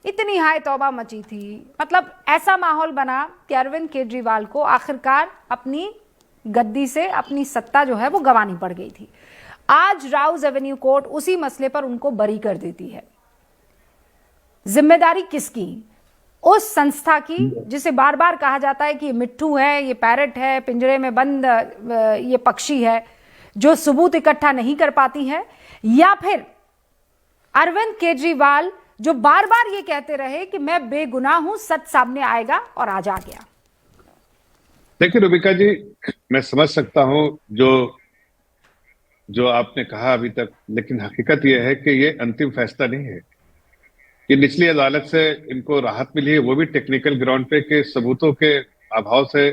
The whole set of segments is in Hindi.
इतनी हाय तौबा मची थी, मतलब ऐसा माहौल बना कि अरविंद केजरीवाल को आखिरकार अपनी गद्दी से अपनी सत्ता जो है वो गंवानी पड़ गई थी। आज राउज एवेन्यू कोर्ट उसी मसले पर उनको बरी कर देती है। जिम्मेदारी किसकी? उस संस्था की जिसे बार बार कहा जाता है कि ये मिट्ठू है, ये पैरट है, पिंजरे में बंद ये पक्षी है जो सबूत इकट्ठा नहीं कर पाती है, या फिर अरविंद केजरीवाल जो बार बार ये कहते रहे कि मैं बेगुनाह हूं, सच सामने आएगा, और आज आ गया। देखिए रुबिका जी, मैं समझ सकता हूं जो आपने कहा अभी तक, लेकिन हकीकत यह है कि ये अंतिम फैसला नहीं है। ये निचली अदालत से इनको राहत मिली है, वो भी टेक्निकल ग्राउंड पे के सबूतों के अभाव से,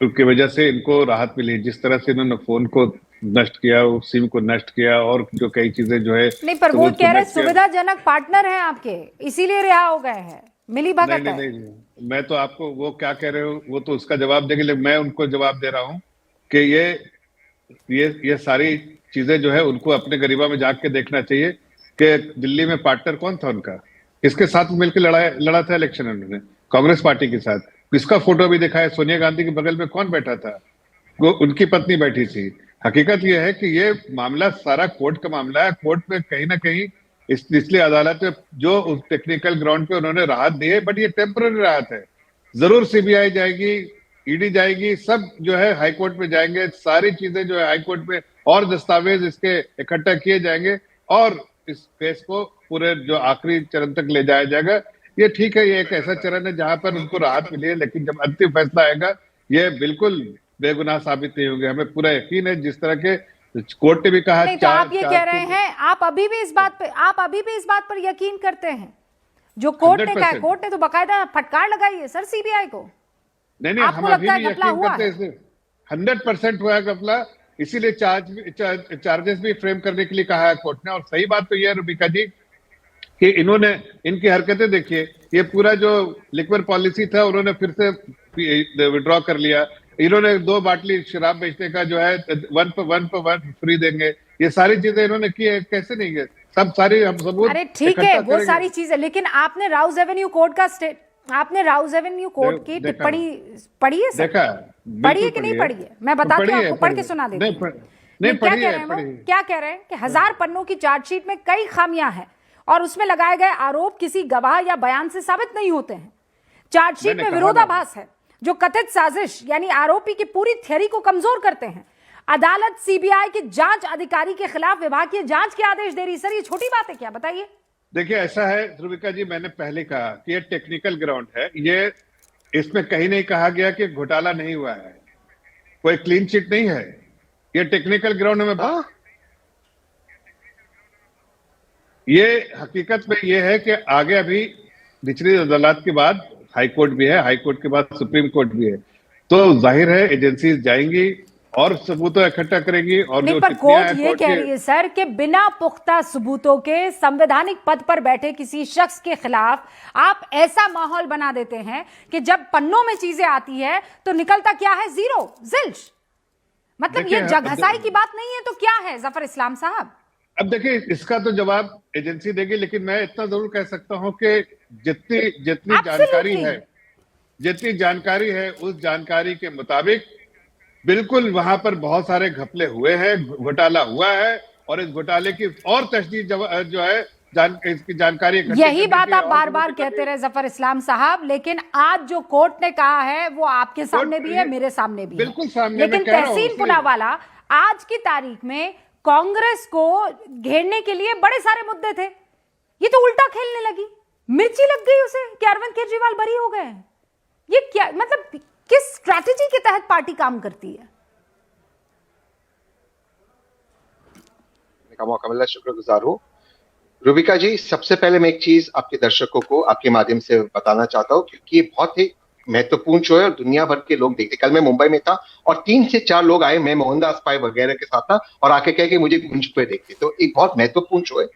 की वजह से इनको राहत मिली। जिस तरह से इन्होंने फोन को नष्ट किया, सिम को नष्ट किया, और जो कई चीजें जो है नहीं, पर वो कह रहे सुविधाजनक पार्टनर हैं आपके, इसीलिए रिहा हो गए हैं, मिली भगत नहीं, नहीं, नहीं, मैं तो आपको वो क्या कह रहे हो वो तो उसका जवाब देंगे, लेकिन मैं उनको जवाब दे रहा हूं कि ये सारी चीजें जो है उनको अपने गरिमा में जाग के देखना चाहिए कि दिल्ली में पार्टनर कौन था उनका, किसके साथ मिलकर लड़ा था इलेक्शन उन्होंने, कांग्रेस पार्टी के साथ। किसका फोटो भी दिखा है, सोनिया गांधी के बगल में कौन बैठा था? वो उनकी पत्नी बैठी थी। हकीकत यह है कि ये मामला सारा कोर्ट का मामला है। कोर्ट में कहीं ना कहीं इसलिए अदालत में जो उस टेक्निकल ग्राउंड पे उन्होंने राहत दी है, बट ये टेम्पररी राहत है। जरूर सीबीआई जाएगी, ईडी जाएगी, सब जो है हाईकोर्ट में जाएंगे, सारी चीजें जो है हाईकोर्ट में और दस्तावेज इसके इकट्ठा किए जाएंगे और इस केस को पूरे जो आखिरी चरण तक ले जाया जाएगा। ये ठीक है, ये एक ऐसा चरण है जहां पर उनको राहत मिली है, लेकिन जब अंतिम फैसला आएगा ये बिल्कुल बेगुनाह साबित नहीं होंगे। हमें पूरा यकीन है, जिस तरह के कोर्ट ने भी कहा। नहीं, तो आप ये कह रहे हैं, आप अभी भी इस बात पर यकीन करते हैं जो कोर्ट ने कहा? कोर्ट ने तो बकायदा फटकार लगाई है सर सीबीआई को। नहीं, हम अभी भी यकीन करते हैं 100% हुआ है घपला, इसीलिए चार्जेस भी फ्रेम करने के लिए कहा है कोर्ट ने। और सही बात तो यह है रुबिका जी कि इन्होंने, इनकी हरकतें देखिए, ये पूरा जो लिक्विड पॉलिसी था उन्होंने फिर से विड्रॉ कर लिया। इन्होंने 2 बाटली शराब बेचने का जो है 1 पर 1 फ्री देंगे, ये सारी चीजें इन्होंने की है, कैसे नहीं है? सब सारी हम सबूत। अरे ठीक है, वो सारी चीजें, लेकिन आपने राउज एवेन्यू कोर्ट की टिप्पणी पढ़ी है सर? पढ़ी है कि नहीं पढ़ी है? मैं बताती हूँ आपको, पढ़ के सुना देती हूँ। क्या कह रहे हैं कि 1000 पन्नों की चार्जशीट में कई खामियां हैं और उसमें लगाए गए आरोप किसी गवाह या बयान से साबित नहीं होते हैं। चार्जशीट में विरोधाभास है जो कथित साजिश यानी आरोपी की पूरी थ्योरी को कमजोर करते हैं। अदालत सीबीआई के जांच अधिकारी के खिलाफ विभागीय जांच के आदेश दे रही। सर ये छोटी बात है क्या, बताइए? देखिए ऐसा है ध्रुविका जी, मैंने पहले कहा कि ये टेक्निकल ग्राउंड है, ये इसमें कहीं नहीं कहा गया कि घोटाला नहीं हुआ है, कोई क्लीन चिट नहीं है, ये टेक्निकल ग्राउंड में। ये हकीकत में ये है कि आगे अभी निचली अदालत के बाद हाई कोर्ट भी है, हाई कोर्ट के बाद सुप्रीम कोर्ट भी है, तो जाहिर है एजेंसीज जाएंगी और सबूत इकट्ठा करेंगी। और नहीं, पर कोर्ट ये कह रही है सर कि बिना पुख्ता सबूतों के संवैधानिक पद पर बैठे किसी शख्स के खिलाफ आप ऐसा माहौल बना देते हैं कि जब पन्नों में चीजें आती है तो निकलता क्या है? जीरो, जिल्श। मतलब ये जगहसाई की बात नहीं है तो क्या है जफर इस्लाम साहब? अब देखिए इसका तो जवाब एजेंसी देगी, लेकिन मैं इतना जरूर कह सकता हूं कि जितनी जानकारी है उस जानकारी के मुताबिक बिल्कुल वहां पर बहुत सारे घपले हुए हैं, घोटाला हुआ है, और इस घोटाले की और तशदीद जो है इसकी जानकारी। यही बात आप बार बार कहते रहे जफर इस्लाम साहब, लेकिन आज जो कोर्ट ने कहा है वो आपके सामने भी है, मेरे सामने भी बिल्कुल सामने। लेकिन तहसीन पूनावाला, आज की तारीख में कांग्रेस को घेरने के लिए बड़े सारे मुद्दे थे, ये तो उल्टा खेलने लगी, मिर्ची लग गई उसे कि अरविंद केजरीवाल बरी हो गए। ये क्या मतलब, किस स्ट्रैटेजी के तहत पार्टी काम करती है? का मौका मिला, शुक्रगुजार हूं। रुबिका जी, सबसे पहले मैं एक चीज आपके दर्शकों को आपके माध्यम से बताना चाहता हूं, क्योंकि ये बहुत ही महत्वपूर्ण शो है और दुनिया भर के लोग देखते। कल मैं मुंबई में था और 3 से 4 लोग आए, मैं मोहनदास पाई वगैरह के साथ था, और आके कहे कि मुझे गुंज पे देखते। तो एक बहुत महत्वपूर्ण शो है।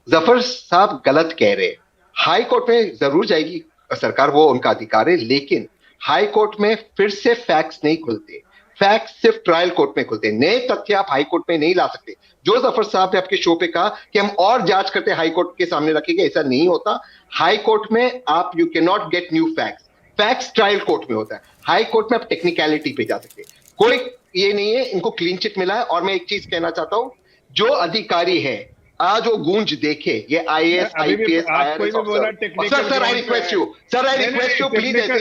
जफर साहब गलत कह रहे हैं। हाई कोर्ट में जरूर जाएगी सरकार, वो उनका अधिकार है, लेकिन हाई कोर्ट में फिर से फैक्ट्स नहीं खुलते। फैक्ट सिर्फ ट्रायल कोर्ट में खुलते हैं, नए तथ्य आप हाई कोर्ट में नहीं ला सकते। जो जफर साहब ने आपके शो पे कहा कि हम और जांच करते हाई कोर्ट के सामने रखेंगे, ऐसा नहीं होता। हाई कोर्ट में आप you can not get new facts, facts trial court में होता है, हाई कोर्ट में आप टेक्निकलिटी पे जा सकते हैं। कोई ये नहीं है, इनको क्लीन चिट मिला है। और मैं एक चीज कहना चाहता हूं, जो अधिकारी है आज वो गूंज देखे, ये IAS IPS IRS officer, sir I request you, sir I request you please, sir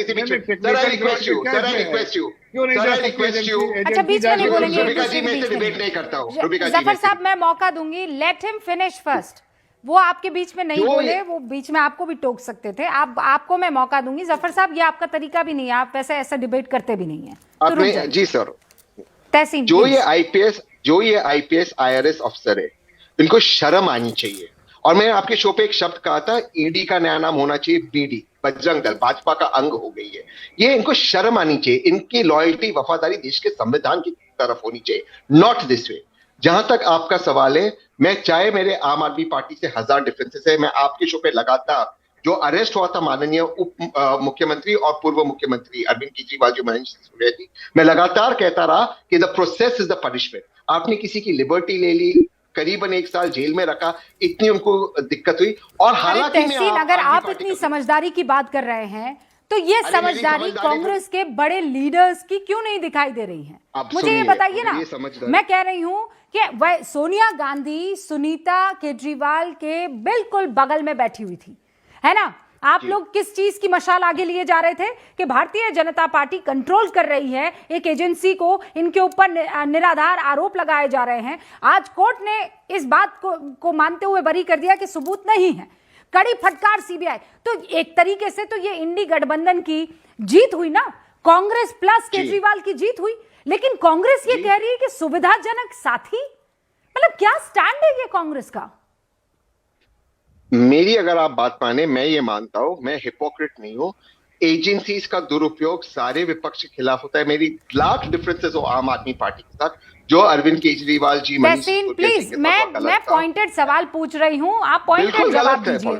I request you, sir I request you, sir I request you. अच्छा, बीच में नहीं बोलेंगे। रुबिका जी, मैं डिबेट नहीं करता हूं। रुबिका जी, जफर साहब मैं मौका दूंगी, लेट हिम फिनिश फर्स्ट। वो आपके बीच में नहीं बोले, वो बीच में आपको भी टोक सकते थे। आपको मैं मौका दूंगी। जफर साहब, ये आपका तरीका भी नहीं है, आप वैसे ऐसा डिबेट करते भी नहीं है। आपने जी सर, तहसीन, जो ये IPS IRS अफसर है, इनको शर्म आनी चाहिए। और मैंने आपके शो पे एक शब्द कहा था, ED का नया नाम होना चाहिए BD, बजरंग दल, भाजपा का अंग हो गई है। ये इनको शर्म आनी चाहिए, इनकी लॉयल्टी वफादारी देश के संविधान की तरफ होनी चाहिए, नॉट दिस वे। जहां तक आपका सवाल है, मैं चाहे मेरे आम आदमी पार्टी से 1000 डिफरेंसेस है, मैं आपके शो पे लगातार जो अरेस्ट हुआ था माननीय उप मुख्यमंत्री और पूर्व मुख्यमंत्री अरविंद केजरीवाल जो मनीष सिसोदिया थी, मैं लगातार कहता रहा कि the process is the punishment. आपने किसी की लिबर्टी ले ली, करीबन 1 साल जेल में रखा, इतनी उनको दिक्कत हुई। और हालांकि अगर आप इतनी समझदारी की बात कर रहे हैं, तो ये समझदारी कांग्रेस के बड़े लीडर्स की क्यों नहीं दिखाई दे रही है? मुझे ये बताइए ना। मैं कह रही हूं कि वह सोनिया गांधी सुनीता केजरीवाल के बिल्कुल बगल में बैठी हुई थी, है ना? आप लोग किस चीज की मशाल आगे लिए जा रहे थे कि भारतीय जनता पार्टी कंट्रोल कर रही है एक एजेंसी को, इनके ऊपर निराधार आरोप लगाए जा रहे हैं। आज कोर्ट ने इस बात को मानते हुए बरी कर दिया कि सबूत नहीं है। कड़ी फटकार CBI। तो एक तरीके से तो ये इंडी गठबंधन की जीत हुई ना, कांग्रेस प्लस केजरीवाल की जीत हुई। लेकिन कांग्रेस ये कह रही है कि सुविधाजनक साथी, मतलब क्या स्टैंड है ये कांग्रेस का? मेरी अगर आप बात माने, मैं ये मानता हूं, मैं हिपोक्रेट नहीं हूं। एजेंसीज का दुरुपयोग सारे विपक्ष के खिलाफ होता है। मेरी लाख डिफरेंसेस हो आम आदमी पार्टी के साथ, जो अरविंद केजरीवाल जी, प्लीज, मैं पॉइंटेड सवाल पूछ रही हूं, आप पॉइंटेड जवाब दीजिए।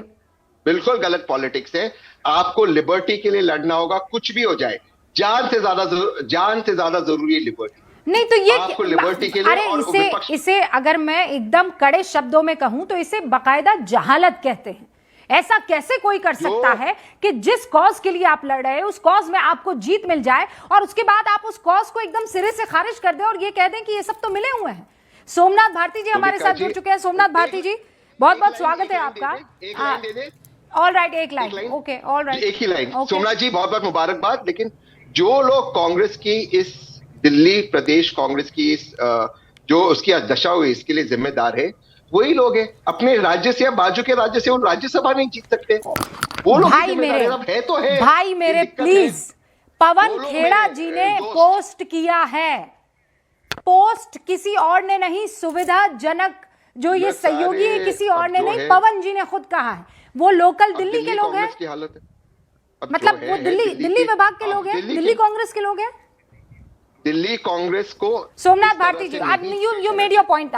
बिल्कुल गलत पॉलिटिक्स है। आपको लिबर्टी के लिए लड़ना होगा, कुछ भी हो जाए। जान से ज्यादा जरूरी है लिबर्टी। नहीं तो ये लिबर्टी के लिए, अरे इसे अगर मैं एकदम कड़े शब्दों में कहूं तो इसे बाकायदा जहालत कहते हैं। ऐसा कैसे कोई कर सकता है कि जिस कॉज के लिए आप लड़ रहे हैं उस कॉज में आपको जीत मिल जाए और उसके बाद आप उस कॉज को एकदम सिरे से खारिज कर दें और ये कह दें कि ये सब तो मिले हुए हैं। सोमनाथ भारती जी हमारे साथ जुड़ चुके हैं। सोमनाथ भारती जी, बहुत बहुत स्वागत है आपका। ऑल राइट, एक लाइन, ओके, ऑल राइट, एक ही लाइन। सोमनाथ जी, बहुत बहुत मुबारकबाद। लेकिन जो लोग कांग्रेस की इस दिल्ली प्रदेश कांग्रेस की इस जो उसकी दशा हुई, इसके लिए जिम्मेदार है, वही लोग हैं। अपने राज्य से या बाजू के राज्य से वो राज्यसभा नहीं जीत सकते, वो लोग भाई मेरे प्लीज, पवन खेड़ा जी ने पोस्ट किया है, पोस्ट किसी और ने नहीं, सुविधाजनक जो ये सहयोगी है किसी और ने नहीं, पवन जी ने खुद कहा है। वो लोकल दिल्ली के लोग हैं, मतलब वो दिल्ली विभाग के लोग हैं, दिल्ली कांग्रेस के लोग हैं। दिल्ली कांग्रेस को सोमनाथ भारती जी, यू मेड योर पॉइंट।